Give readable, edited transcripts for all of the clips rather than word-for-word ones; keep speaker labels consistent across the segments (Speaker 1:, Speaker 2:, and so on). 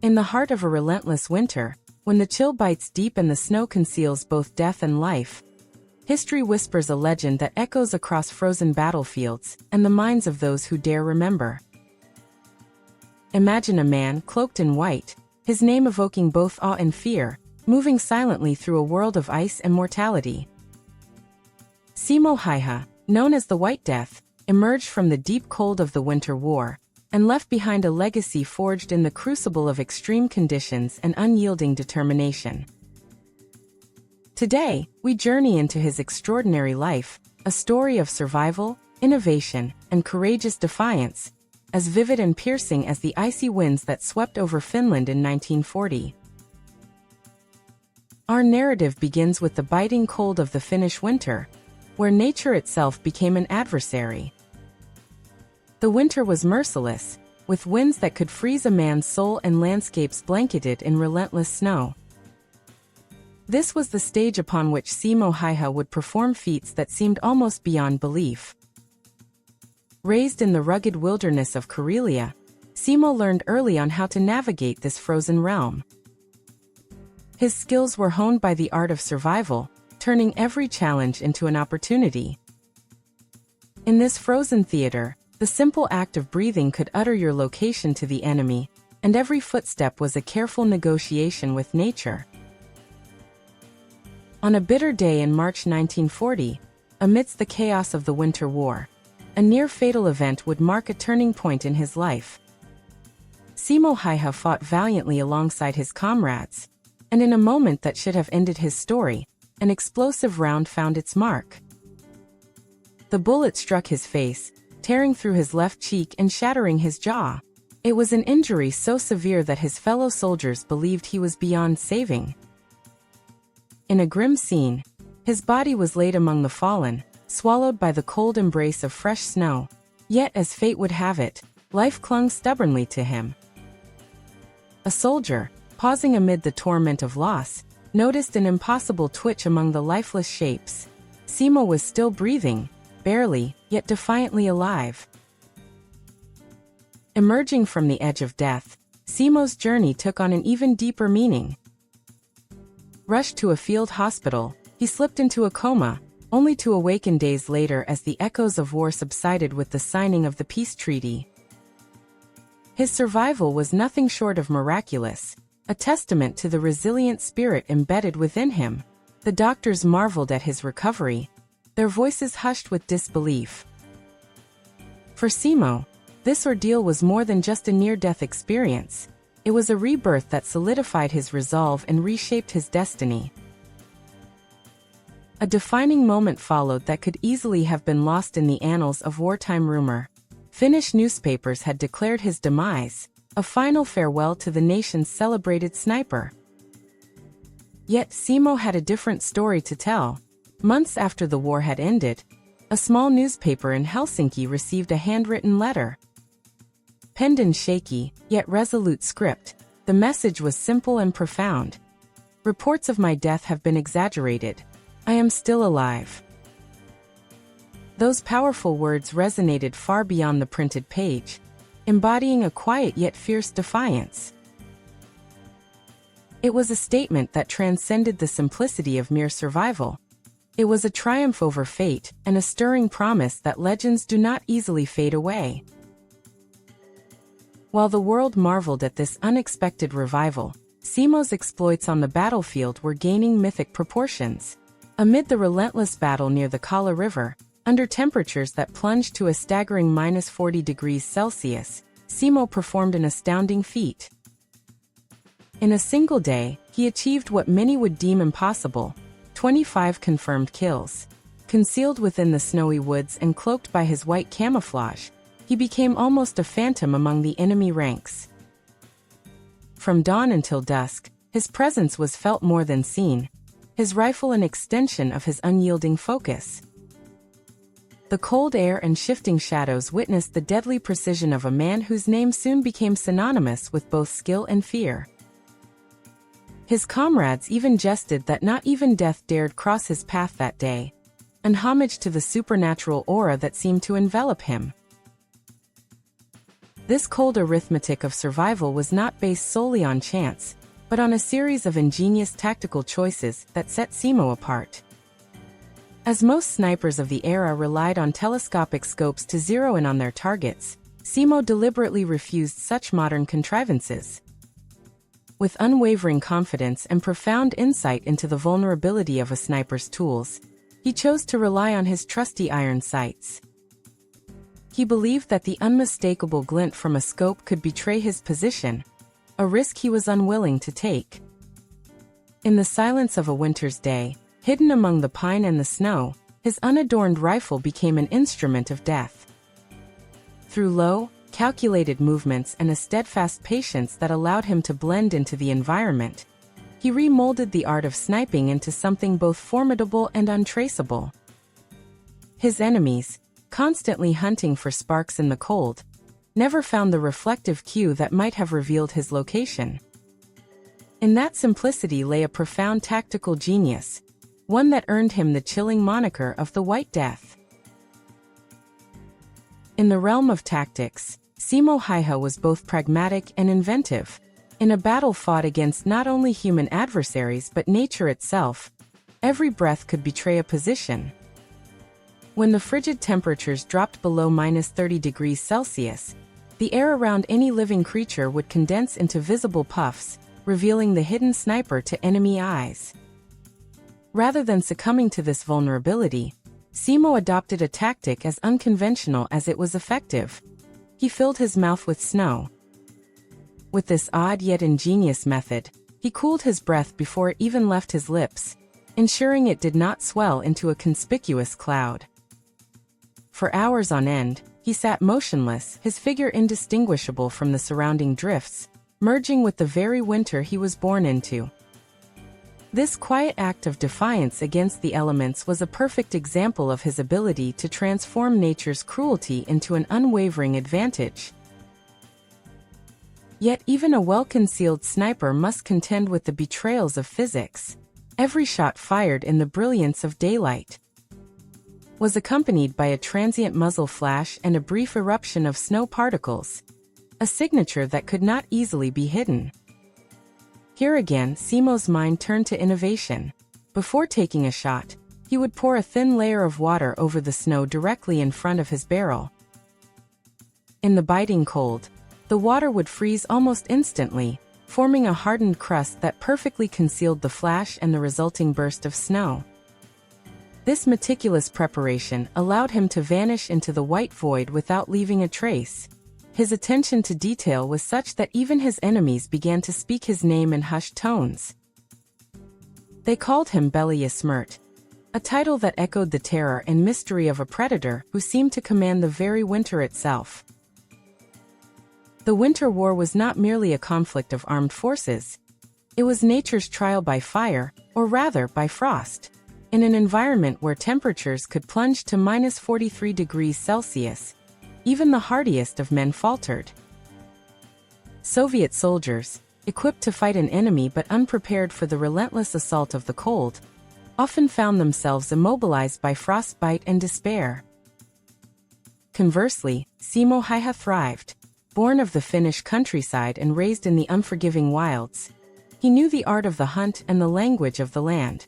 Speaker 1: In the heart of a relentless winter, when the chill bites deep and the snow conceals both death and life, history whispers a legend that echoes across frozen battlefields and the minds of those who dare remember. Imagine a man cloaked in white, his name evoking both awe and fear, moving silently through a world of ice and mortality. Simo Häyhä, known as the White Death, emerged from the deep cold of the Winter War and left behind a legacy forged in the crucible of extreme conditions and unyielding determination. Today, we journey into his extraordinary life, a story of survival, innovation, and courageous defiance, as vivid and piercing as the icy winds that swept over Finland in 1940. Our narrative begins with the biting cold of the Finnish winter, where nature itself became an adversary. The winter was merciless, with winds that could freeze a man's soul and landscapes blanketed in relentless snow. This was the stage upon which Simo Häyhä would perform feats that seemed almost beyond belief. Raised in the rugged wilderness of Karelia, Simo learned early on how to navigate this frozen realm. His skills were honed by the art of survival, turning every challenge into an opportunity. In this frozen theater, the simple act of breathing could utter your location to the enemy, and every footstep was a careful negotiation with nature. On a bitter day in March 1940, amidst the chaos of the Winter War, a near-fatal event would mark a turning point in his life. Simo Häyhä fought valiantly alongside his comrades, and in a moment that should have ended his story, an explosive round found its mark. The bullet struck his face, tearing through his left cheek and shattering his jaw. It was an injury so severe that his fellow soldiers believed he was beyond saving. In a grim scene, his body was laid among the fallen, swallowed by the cold embrace of fresh snow. Yet, as fate would have it, life clung stubbornly to him. A soldier, pausing amid the torment of loss, noticed an impossible twitch among the lifeless shapes. Simo was still breathing, barely, yet defiantly alive. Emerging from the edge of death, Simo's journey took on an even deeper meaning. Rushed to a field hospital, he slipped into a coma, only to awaken days later as the echoes of war subsided with the signing of the peace treaty. His survival was nothing short of miraculous, a testament to the resilient spirit embedded within him. The doctors marveled at his recovery, their voices hushed with disbelief. For Simo, this ordeal was more than just a near-death experience. It was a rebirth that solidified his resolve and reshaped his destiny. A defining moment followed that could easily have been lost in the annals of wartime rumor. Finnish newspapers had declared his demise, a final farewell to the nation's celebrated sniper. Yet Simo had a different story to tell. Months after the war had ended, a small newspaper in Helsinki received a handwritten letter. Penned in shaky, yet resolute script, the message was simple and profound. "Reports of my death have been exaggerated. I am still alive." Those powerful words resonated far beyond the printed page, embodying a quiet yet fierce defiance. It was a statement that transcended the simplicity of mere survival. It was a triumph over fate and a stirring promise that legends do not easily fade away. While the world marveled at this unexpected revival, Simo's exploits on the battlefield were gaining mythic proportions. Amid the relentless battle near the Kala River, under temperatures that plunged to a staggering -40 degrees Celsius, Simo performed an astounding feat. In a single day, he achieved what many would deem impossible: 25 confirmed kills. Concealed within the snowy woods and cloaked by his white camouflage, he became almost a phantom among the enemy ranks. From dawn until dusk, his presence was felt more than seen, his rifle an extension of his unyielding focus. The cold air and shifting shadows witnessed the deadly precision of a man whose name soon became synonymous with both skill and fear. His comrades even jested that not even death dared cross his path that day, an homage to the supernatural aura that seemed to envelop him. This cold arithmetic of survival was not based solely on chance, but on a series of ingenious tactical choices that set Simo apart. As most snipers of the era relied on telescopic scopes to zero in on their targets, Simo deliberately refused such modern contrivances. With unwavering confidence and profound insight into the vulnerability of a sniper's tools, he chose to rely on his trusty iron sights. He believed that the unmistakable glint from a scope could betray his position, a risk he was unwilling to take. In the silence of a winter's day, hidden among the pine and the snow, his unadorned rifle became an instrument of death. Through low, calculated movements and a steadfast patience that allowed him to blend into the environment, he remolded the art of sniping into something both formidable and untraceable. His enemies, constantly hunting for sparks in the cold, never found the reflective cue that might have revealed his location. In that simplicity lay a profound tactical genius, one that earned him the chilling moniker of the White Death. In the realm of tactics, Simo Häyhä was both pragmatic and inventive. In a battle fought against not only human adversaries but nature itself, every breath could betray a position. When the frigid temperatures dropped below -30 degrees Celsius, the air around any living creature would condense into visible puffs, revealing the hidden sniper to enemy eyes. Rather than succumbing to this vulnerability, Simo adopted a tactic as unconventional as it was effective. He filled his mouth with snow. With this odd yet ingenious method, he cooled his breath before it even left his lips, ensuring it did not swell into a conspicuous cloud. For hours on end, he sat motionless, his figure indistinguishable from the surrounding drifts, merging with the very winter he was born into. This quiet act of defiance against the elements was a perfect example of his ability to transform nature's cruelty into an unwavering advantage. Yet even a well-concealed sniper must contend with the betrayals of physics. Every shot fired in the brilliance of daylight was accompanied by a transient muzzle flash and a brief eruption of snow particles, a signature that could not easily be hidden. Here again, Simo's mind turned to innovation. Before taking a shot, he would pour a thin layer of water over the snow directly in front of his barrel. In the biting cold, the water would freeze almost instantly, forming a hardened crust that perfectly concealed the flash and the resulting burst of snow. This meticulous preparation allowed him to vanish into the white void without leaving a trace. His attention to detail was such that even his enemies began to speak his name in hushed tones. They called him Belly Smirt, a title that echoed the terror and mystery of a predator who seemed to command the very winter itself. The Winter War was not merely a conflict of armed forces. It was nature's trial by fire, or rather by frost. In an environment where temperatures could plunge to -43 degrees Celsius, even the hardiest of men faltered. Soviet soldiers, equipped to fight an enemy but unprepared for the relentless assault of the cold, often found themselves immobilized by frostbite and despair. Conversely, Simo Häyhä thrived. Born of the Finnish countryside and raised in the unforgiving wilds, he knew the art of the hunt and the language of the land.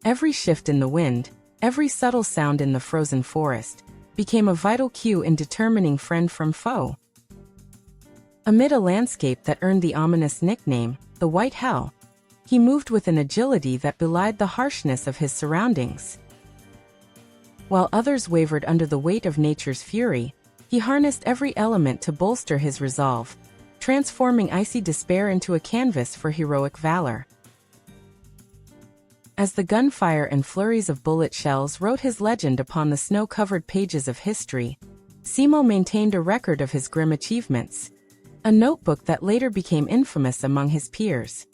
Speaker 1: Every shift in the wind, every subtle sound in the frozen forest, became a vital cue in determining friend from foe. Amid a landscape that earned the ominous nickname, the White Hell, he moved with an agility that belied the harshness of his surroundings. While others wavered under the weight of nature's fury, he harnessed every element to bolster his resolve, transforming icy despair into a canvas for heroic valor. As the gunfire and flurries of bullet shells wrote his legend upon the snow-covered pages of history, Simo maintained a record of his grim achievements, a notebook that later became infamous among his peers.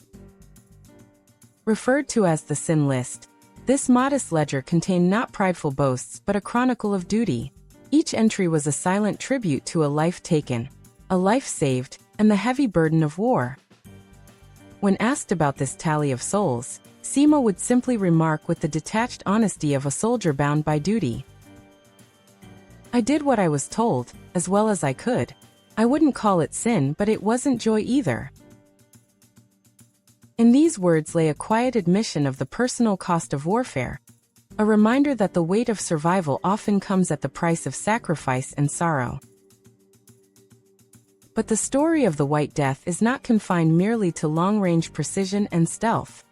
Speaker 1: Referred to as the Sin List, this modest ledger contained not prideful boasts but a chronicle of duty. Each entry was a silent tribute to a life taken, a life saved, and the heavy burden of war. When asked about this tally of souls, Simo would simply remark with the detached honesty of a soldier bound by duty, I did what I was told, as well as I could. I wouldn't call it sin, but it wasn't joy either. In these words lay a quiet admission of the personal cost of warfare, a reminder that the weight of survival often comes at the price of sacrifice and sorrow. But the story of the White Death is not confined merely to long-range precision and stealth.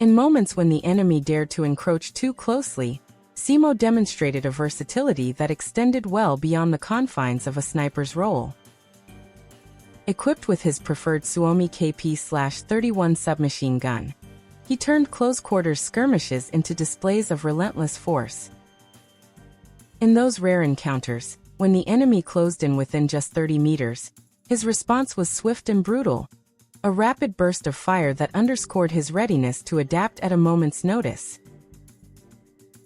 Speaker 1: In moments when the enemy dared to encroach too closely, Simo demonstrated a versatility that extended well beyond the confines of a sniper's role. Equipped with his preferred Suomi KP/31 submachine gun, he turned close-quarters skirmishes into displays of relentless force. In those rare encounters, when the enemy closed in within just 30 meters, his response was swift and brutal, a rapid burst of fire that underscored his readiness to adapt at a moment's notice.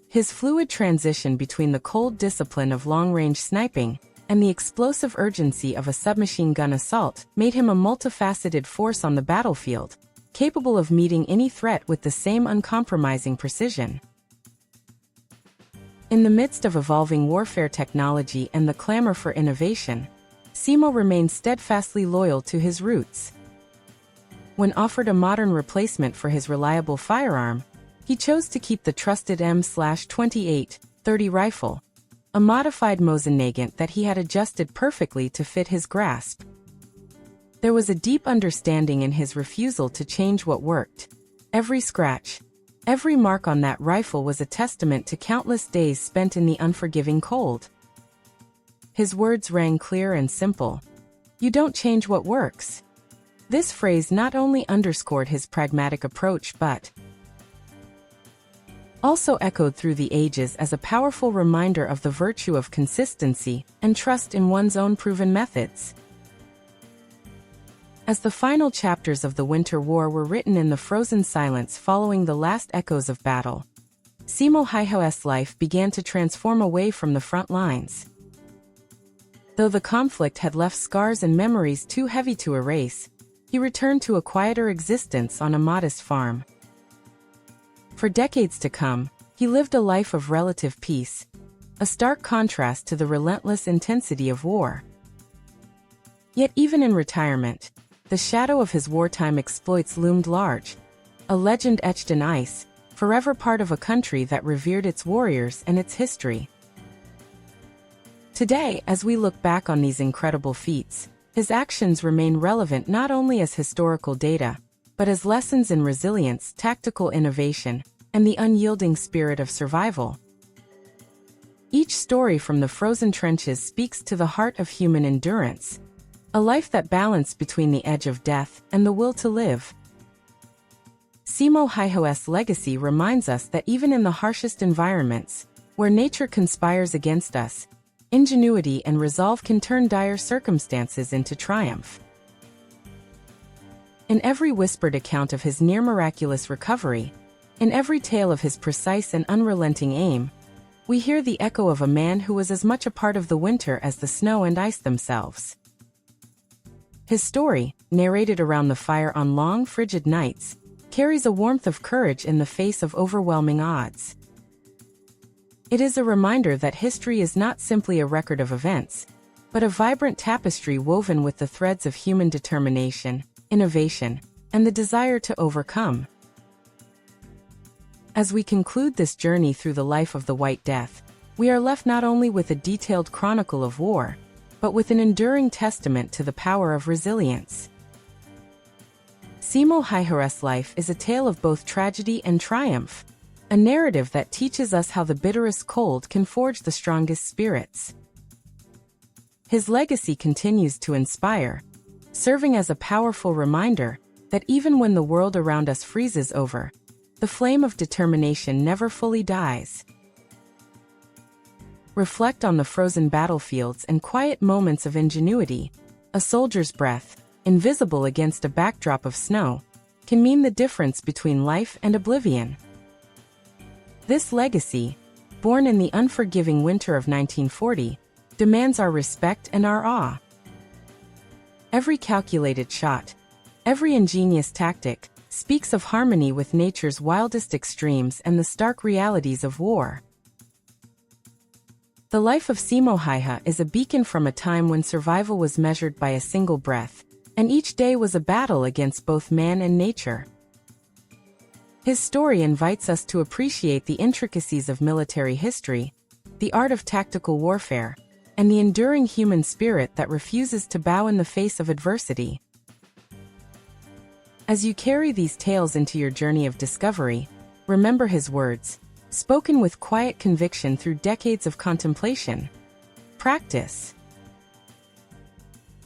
Speaker 1: His fluid transition between the cold discipline of long-range sniping and the explosive urgency of a submachine gun assault made him a multifaceted force on the battlefield, capable of meeting any threat with the same uncompromising precision. In the midst of evolving warfare technology and the clamor for innovation, Simo remained steadfastly loyal to his roots. When offered a modern replacement for his reliable firearm, he chose to keep the trusted M/28-30 rifle, a modified Mosin-Nagant that he had adjusted perfectly to fit his grasp. There was a deep understanding in his refusal to change what worked. Every scratch, every mark on that rifle was a testament to countless days spent in the unforgiving cold. His words rang clear and simple. "You don't change what works." This phrase not only underscored his pragmatic approach but also echoed through the ages as a powerful reminder of the virtue of consistency and trust in one's own proven methods. As the final chapters of the Winter War were written in the frozen silence following the last echoes of battle, Simo Häyhä's life began to transform away from the front lines. Though the conflict had left scars and memories too heavy to erase, he returned to a quieter existence on a modest farm. For decades to come, he lived a life of relative peace, a stark contrast to the relentless intensity of war. Yet even in retirement, the shadow of his wartime exploits loomed large, a legend etched in ice, forever part of a country that revered its warriors and its history. Today, as we look back on these incredible feats, his actions remain relevant not only as historical data, but as lessons in resilience, tactical innovation, and the unyielding spirit of survival. Each story from the frozen trenches speaks to the heart of human endurance, a life that balanced between the edge of death and the will to live. Simo Häyhä's legacy reminds us that even in the harshest environments, where nature conspires against us, ingenuity and resolve can turn dire circumstances into triumph. In every whispered account of his near-miraculous recovery, in every tale of his precise and unrelenting aim, we hear the echo of a man who was as much a part of the winter as the snow and ice themselves. His story, narrated around the fire on long, frigid nights, carries a warmth of courage in the face of overwhelming odds. It is a reminder that history is not simply a record of events, but a vibrant tapestry woven with the threads of human determination, innovation, and the desire to overcome. As we conclude this journey through the life of the White Death, we are left not only with a detailed chronicle of war, but with an enduring testament to the power of resilience. Simo Häyhä's life is a tale of both tragedy and triumph, a narrative that teaches us how the bitterest cold can forge the strongest spirits. His legacy continues to inspire, serving as a powerful reminder that even when the world around us freezes over, the flame of determination never fully dies. Reflect on the frozen battlefields and quiet moments of ingenuity. A soldier's breath, invisible against a backdrop of snow, can mean the difference between life and oblivion. This legacy, born in the unforgiving winter of 1940, demands our respect and our awe. Every calculated shot, every ingenious tactic, speaks of harmony with nature's wildest extremes and the stark realities of war. The life of Simo Häyhä is a beacon from a time when survival was measured by a single breath, and each day was a battle against both man and nature. His story invites us to appreciate the intricacies of military history, the art of tactical warfare, and the enduring human spirit that refuses to bow in the face of adversity. As you carry these tales into your journey of discovery, remember his words, spoken with quiet conviction through decades of contemplation. Practice.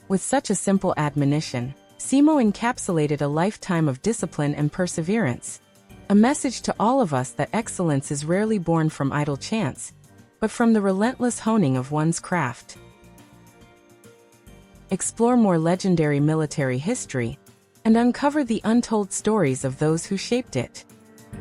Speaker 1: With such a simple admonition, Simo encapsulated a lifetime of discipline and perseverance, a message to all of us that excellence is rarely born from idle chance, but from the relentless honing of one's craft. Explore more legendary military history, and uncover the untold stories of those who shaped it.